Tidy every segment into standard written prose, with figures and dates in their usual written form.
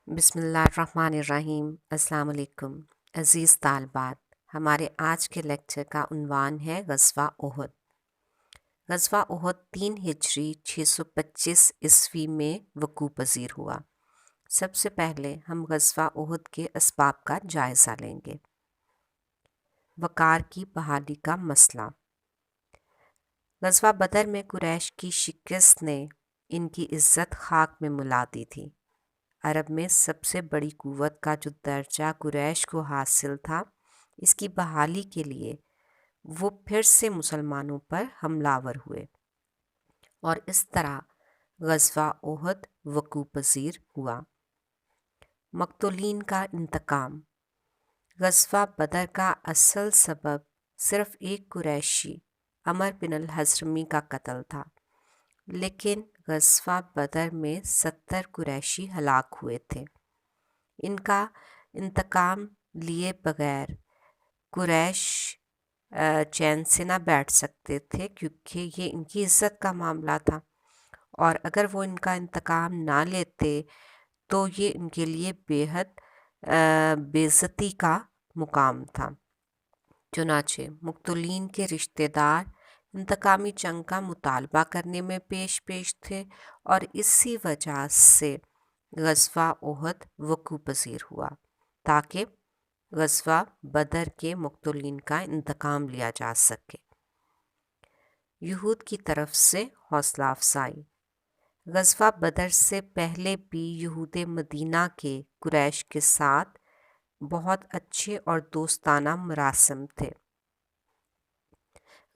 بسم اللہ الرحمن الرحیم۔ السلام علیکم عزیز طالبات، ہمارے آج کے لیکچر کا عنوان ہے غزوہ احد۔ غزوہ احد 3 ہجری 625 عیسوی میں وقوع پذیر ہوا۔ سب سے پہلے ہم غزوہ احد کے اسباب کا جائزہ لیں گے۔ وقار کی بحالی کا مسئلہ۔ غزوہ بدر میں قریش کی شکست نے ان کی عزت خاک میں ملا دی تھی۔ عرب میں سب سے بڑی قوت کا جو درجہ قریش کو حاصل تھا، اس کی بحالی کے لیے وہ پھر سے مسلمانوں پر حملہ آور ہوئے اور اس طرح غزوہ احد وقوع پذیر ہوا۔ مقتولین کا انتقام۔ غزوہ بدر کا اصل سبب صرف ایک قریشی عمر بن الحضرمی کا قتل تھا، لیکن غزوہ بدر میں 70 قریشی ہلاک ہوئے تھے۔ ان کا انتقام لیے بغیر قریش چین سے نہ بیٹھ سکتے تھے، کیونکہ یہ ان کی عزت کا معاملہ تھا، اور اگر وہ ان کا انتقام نہ لیتے تو یہ ان کے لیے بے حد بے عزتی کا مقام تھا۔ چنانچہ مقتولین کے رشتہ دار انتقامی جنگ کا مطالبہ کرنے میں پیش تھے، اور اسی وجہ سے غزوہ احد وقوع پذیر ہوا تاکہ غزوہ بدر کے مقتولین کا انتقام لیا جا سکے۔ یہود کی طرف سے حوصلہ افزائی۔ غزوہ بدر سے پہلے بھی یہود مدینہ کے قریش کے ساتھ بہت اچھے اور دوستانہ مراسم تھے۔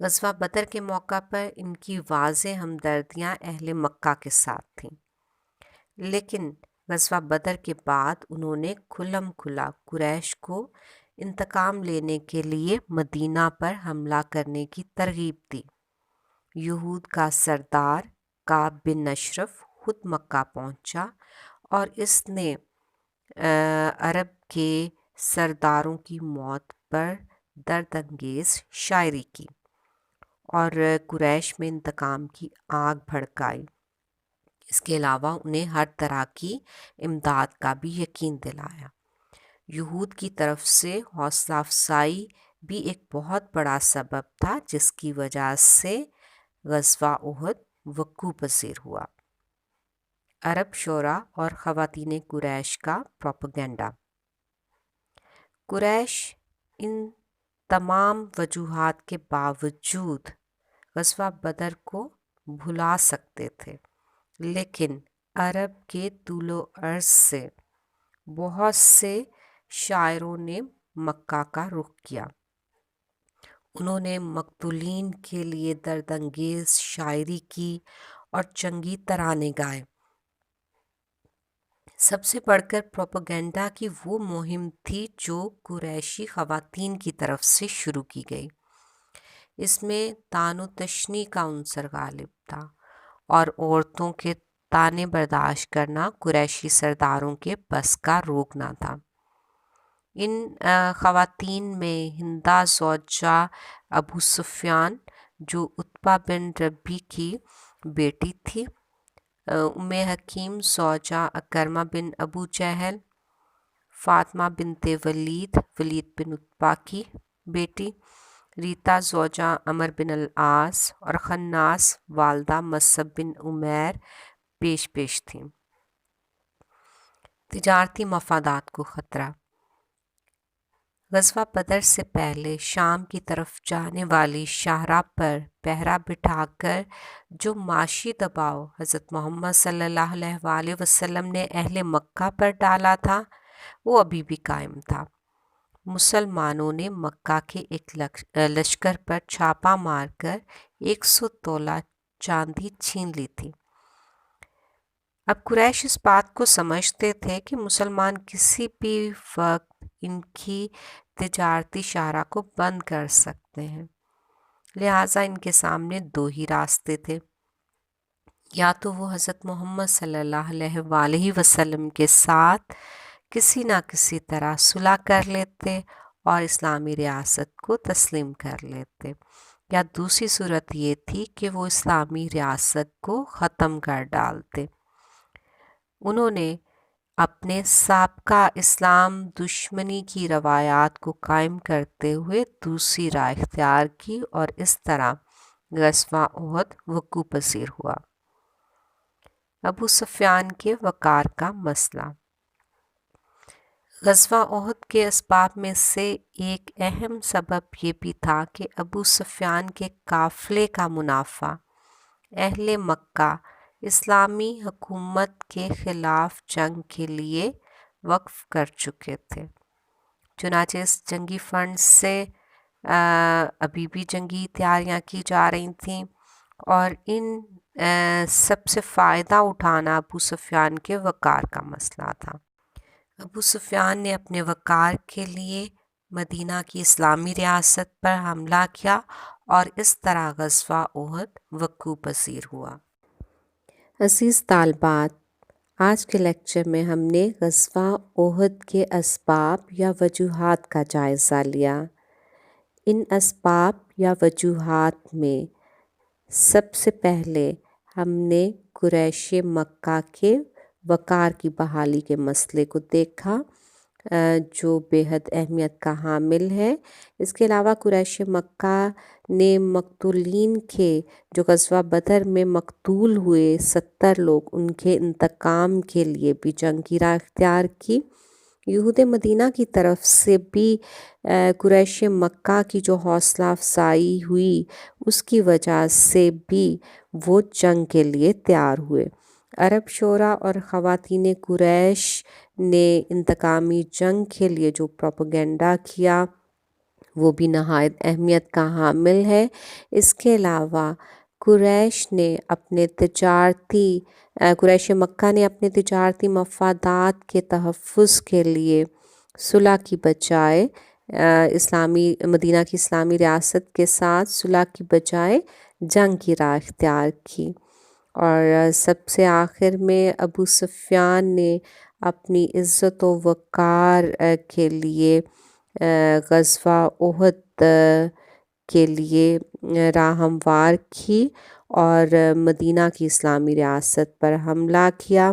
غزوہ بدر کے موقع پر ان کی واضح ہمدردیاں اہل مکہ کے ساتھ تھیں، لیکن غزوہ بدر کے بعد انہوں نے کھلم کھلا قریش کو انتقام لینے کے لیے مدینہ پر حملہ کرنے کی ترغیب دی۔ یہود کا سردار کعب بن اشرف خود مکہ پہنچا اور اس نے عرب کے سرداروں کی موت پر درد انگیز شاعری کی اور قریش میں انتقام کی آگ بھڑکائی۔ اس کے علاوہ انہیں ہر طرح کی امداد کا بھی یقین دلایا۔ یہود کی طرف سے حوصلہ افزائی بھی ایک بہت بڑا سبب تھا، جس کی وجہ سے غزوہ احد وقوع پذیر ہوا۔ عرب شعراء اور خواتین قریش کا پروپیگنڈا۔ قریش ان تمام وجوہات کے باوجود غزوہ بدر کو بھلا سکتے تھے، لیکن عرب کے طول و عرض سے بہت سے شاعروں نے مکہ کا رخ کیا۔ انہوں نے مقتولین کے لیے درد انگیز شاعری کی اور جنگی ترانے گائے۔ سب سے بڑھ کر پروپیگنڈا کی وہ مہم تھی جو قریشی خواتین کی طرف سے شروع کی گئی۔ اس میں طعن و تشنیع کا عنصر غالب تھا، اور عورتوں کے طعنے برداشت کرنا قریشی سرداروں کے بس کا روگ نہ تھا۔ ان خواتین میں ہندہ زوجہ ابو سفیان، جو عتبہ بن ربیع کی بیٹی تھی، ام حکیم زوجہ عکرمہ بن ابو جہل، فاطمہ بنت ولید بن عتبہ کی بیٹی، ریتا زوجہ عمر بن العاص اور خناس والدہ مصعب بن عمیر پیش تھیں۔ تجارتی مفادات کو خطرہ۔ غزوہ بدر سے پہلے شام کی طرف جانے والی شاہراہ پر پہرا بٹھا کر جو معاشی دباؤ حضرت محمد صلی اللہ علیہ وآلہ وسلم نے اہل مکہ پر ڈالا تھا، وہ ابھی بھی قائم تھا۔ مسلمانوں نے مکہ کے ایک لشکر پر چھاپا مار کر 100 تولہ چاندی چھین لی تھی۔ اب قریش اس بات کو سمجھتے تھے کہ مسلمان کسی بھی وقت ان کی تجارتی شاہراہ کو بند کر سکتے ہیں، لہٰذا ان کے سامنے 2 ہی راستے تھے۔ یا تو وہ حضرت محمد صلی اللہ علیہ وآلہ وسلم کے ساتھ کسی نہ کسی طرح صلح کر لیتے اور اسلامی ریاست کو تسلیم کر لیتے، یا دوسری صورت یہ تھی کہ وہ اسلامی ریاست کو ختم کر ڈالتے۔ انہوں نے اپنے سابقہ اسلام دشمنی کی روایات کو قائم کرتے ہوئے دوسری راہ اختیار کی اور اس طرح غزوہ احد وقوع پذیر ہوا۔ ابو سفیان کے وقار کا مسئلہ۔ غزوہ احد کے اسباب میں سے ایک اہم سبب یہ بھی تھا کہ ابو سفیان کے قافلے کا منافع اہل مکہ اسلامی حکومت کے خلاف جنگ کے لیے وقف کر چکے تھے۔ چنانچہ اس جنگی فنڈ سے ابھی بھی جنگی تیاریاں کی جا رہی تھیں اور ان سب سے فائدہ اٹھانا ابو سفیان کے وقار کا مسئلہ تھا۔ ابو سفیان نے اپنے وقار کے لیے مدینہ کی اسلامی ریاست پر حملہ کیا اور اس طرح غزوہ احد وقوع پذیر ہوا۔ عزیز طالبات، آج کے لیکچر میں ہم نے غزوہ احد کے اسباب یا وجوہات کا جائزہ لیا۔ ان اسباب یا وجوہات میں سب سے پہلے ہم نے قریش مکہ کے وقار کی بحالی کے مسئلے کو دیکھا جو بے حد اہمیت کا حامل ہے۔ اس کے علاوہ قریش مکہ نے مقتولین کے جو غزوہ بدر میں مقتول ہوئے 70 لوگ ان کے انتقام کے لیے بھی جنگ کی راہ اختیار کی۔ یہود مدینہ کی طرف سے بھی قریش مکہ کی جو حوصلہ افزائی ہوئی اس کی وجہ سے بھی وہ جنگ کے لیے تیار ہوئے۔ عرب شعراء اور خواتین قریش نے انتقامی جنگ کے لیے جو پروپیگنڈا کیا وہ بھی نہایت اہمیت کا حامل ہے۔ اس کے علاوہ قریش مکہ نے اپنے تجارتی مفادات کے تحفظ کے لیے صلح کی بجائے مدینہ کی اسلامی ریاست کے ساتھ صلح کی بجائے جنگ کی راہ اختیار کی۔ اور سب سے آخر میں ابو سفیان نے اپنی عزت و وقار کے لیے غزوہ احد کے لیے راہ ہموار کی اور مدینہ کی اسلامی ریاست پر حملہ کیا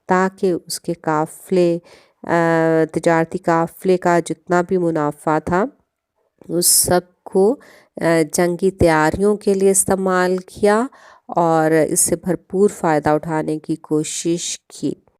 تاکہ اس کے تجارتی قافلے کا جتنا بھی منافع تھا اس سب کو جنگی تیاریوں کے لیے استعمال کیا اور اس سے بھرپور فائدہ اٹھانے کی کوشش کی۔